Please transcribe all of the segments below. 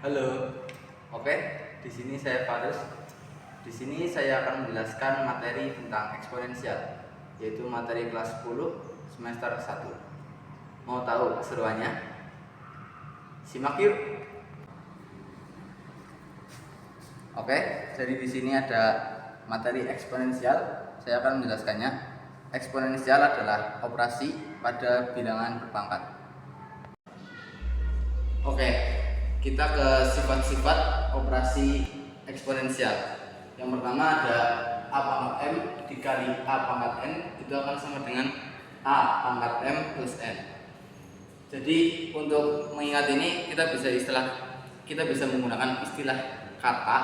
Halo. Oke, di sini saya Faris. Di sini saya akan menjelaskan materi tentang eksponensial, yaitu materi kelas 10 semester 1. Mau tahu keseruannya? Simak yuk. Oke, jadi di sini ada materi eksponensial. Saya akan menjelaskannya. Eksponensial adalah operasi pada bilangan berpangkat. Oke, kita ke sifat-sifat operasi eksponensial. Yang pertama ada A pangkat M dikali A pangkat N itu akan sama dengan A pangkat M plus N. Jadi untuk mengingat ini kita bisa menggunakan istilah kata,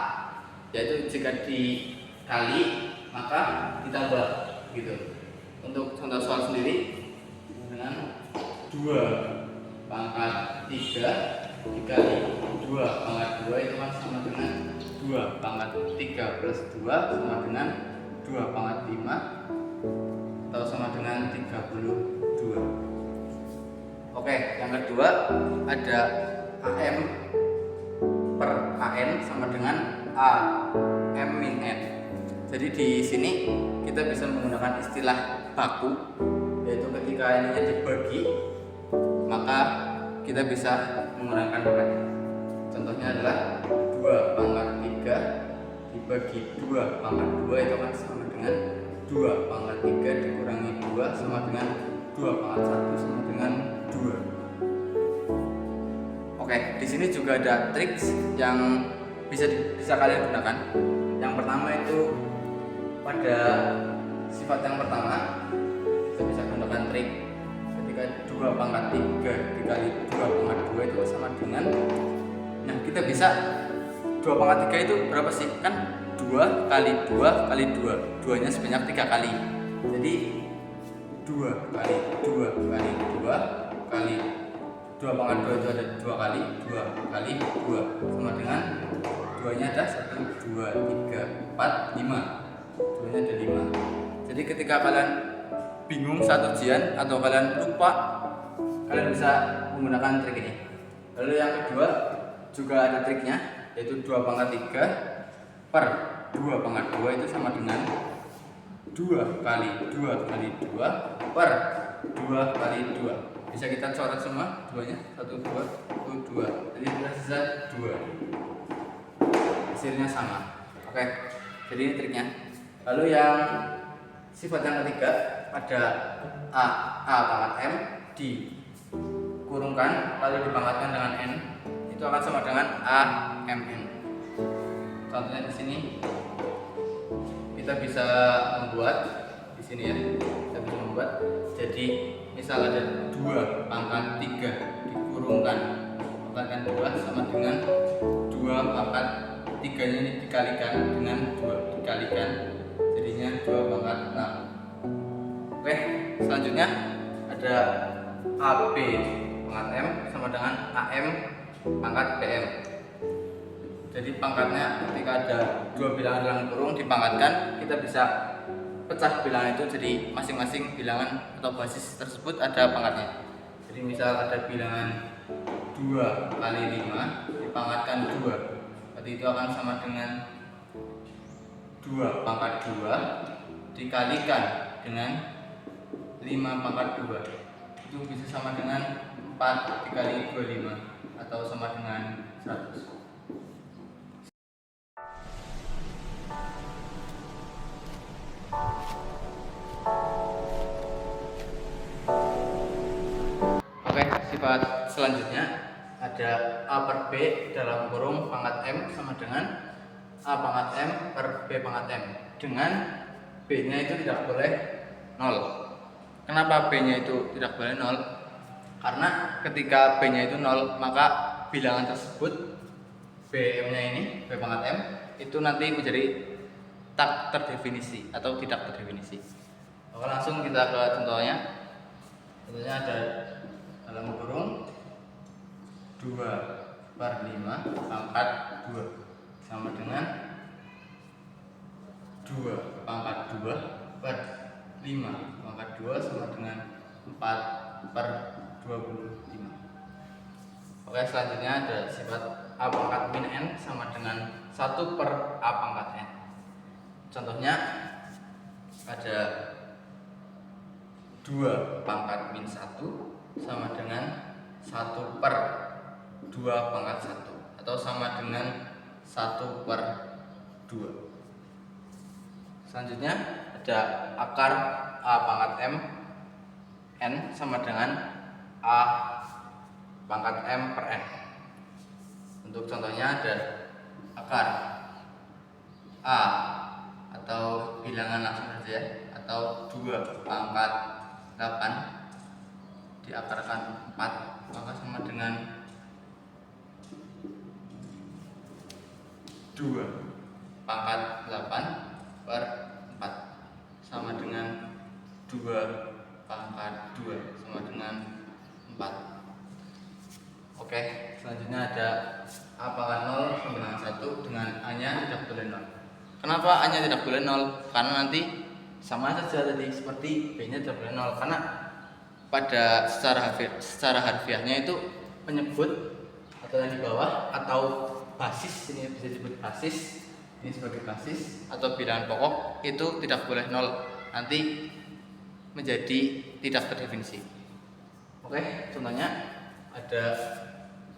yaitu jika dikali maka ditambah gitu. Untuk contoh soal sendiri dengan 2 pangkat 3 dikali 2 pangkat 2 itu kan sama dengan 2 pangkat 3 plus 2 sama dengan 2 pangkat 5 atau sama dengan 32. Oke, yang kedua ada AM per AN sama dengan AM min N. Jadi di sini kita bisa menggunakan istilah baku, yaitu ketika ininya dibagi maka kita bisa menggunakan bracket. Contohnya adalah 2 pangkat 3 dibagi 2 pangkat 2 itu akan sama dengan 2 pangkat 3 dikurangi 2 sama dengan 2 pangkat 1 sama dengan 2. Oke, di sini juga ada trik yang bisa kalian gunakan. Yang pertama itu pada sifat yang pertama kita bisa gunakan trik. 2 pangkat 3 dikali 2 pangkat 2 itu sama dengan, nah kita bisa 2 pangkat 3 itu berapa sih? Kan 2 kali 2 kali 2, 2 nya sebanyak 3 kali. Jadi 2 kali 2 kali 2 kali 2 pangkat 2 itu ada 2 kali 2 kali 2 sama dengan 2 nya ada 1, 2, 3, 4, 5, 2 nya ada 5. Jadi ketika kalian bingung saat ujian atau kalian lupa, kalian bisa menggunakan trik ini. Lalu yang kedua juga ada triknya, yaitu 2 pangkat 3 per 2 pangkat 2 itu sama dengan 2 kali 2 kali 2 per 2 kali 2. Bisa kita coret semua 2 nya, 1, 2, 1, 2. Jadi kita sisa 2. Hasilnya sama. Oke, jadi ini triknya. Lalu yang sifat yang ketiga ada A pangkat M dikurungkan lalu dipangkatkan dengan N, itu akan sama dengan A MN. Contohnya di sini kita bisa membuat di sini ya, kita bisa membuat jadi misal ada 2 pangkat 3 dikurungkan pangkatkan 2 sama dengan 2 pangkat 3 nya ini dikalikan dengan 2 dikalikan jadinya 2 pangkat 6. Oke, selanjutnya ada AB pangkat M sama dengan AM pangkat PM. Jadi pangkatnya ketika ada 2 bilangan dalam kurung dipangkatkan, kita bisa pecah bilangan itu jadi masing-masing bilangan atau basis tersebut ada pangkatnya. Jadi misal ada bilangan 2 kali 5 dipangkatkan 2, berarti itu akan sama dengan 2 pangkat 2 dikalikan dengan 5 pangkat 2, itu bisa sama dengan 4 dikali 25 atau sama dengan 100. Oke, sifat selanjutnya ada A per B dalam kurung pangkat M sama dengan A pangkat M per B pangkat M, dengan B nya itu tidak boleh 0. Kenapa B nya itu tidak boleh 0? Karena ketika B nya itu 0 maka bilangan tersebut BM nya ini, B pangkat M, itu nanti menjadi tak terdefinisi atau tidak terdefinisi. Oke, langsung kita ke contohnya. Contohnya ada dalam kurung 2 per 5 pangkat 2 sama dengan 2 pangkat 2 per 5 pangkat 2 sama dengan 4 per 25. Oke, selanjutnya ada sifat A pangkat min N sama dengan 1 per A pangkat N. Contohnya ada 2 pangkat min 1 sama dengan 1 per 2 pangkat 1 atau sama dengan 1 per 2. Selanjutnya ada akar A pangkat M N sama dengan A pangkat M per N. Untuk contohnya ada akar A atau bilangan langsung saja ya, atau 2 pangkat 8 diakarkan 4 maka sama dengan 2 pangkat 8 per 4 sama dengan 2 pangkat 2 sama dengan 4. Oke, selanjutnya ada A pangkat 0 sama dengan 1 dengan A nya tidak boleh 0. Kenapa A nya tidak boleh 0? Karena nanti sama saja tadi seperti B nya tidak boleh 0, karena pada secara harfiahnya itu penyebut atau yang di bawah atau basis, ini bisa disebut basis, ini sebagai basis atau bilangan pokok itu tidak boleh 0, nanti menjadi tidak terdefinisi. Oke, contohnya ada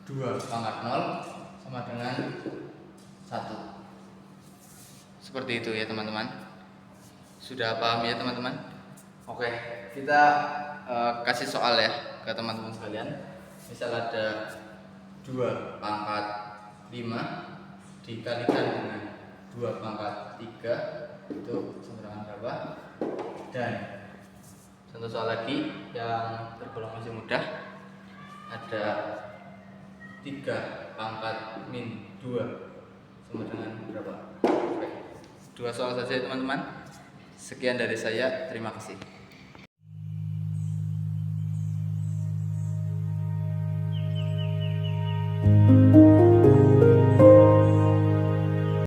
2 pangkat 0 sama dengan 1. Seperti itu ya teman-teman. Sudah paham ya teman-teman? Oke, kita kasih soal ya ke teman-teman sekalian. Misal ada 2 pangkat 5 dikalikan dengan 2 pangkat 3, itu sama dengan berapa? Dan contoh soal lagi yang tergolong masih mudah, ada 3 pangkat min 2 sama dengan berapa? Oke. 2 soal saja teman-teman. Sekian dari saya, terima kasih.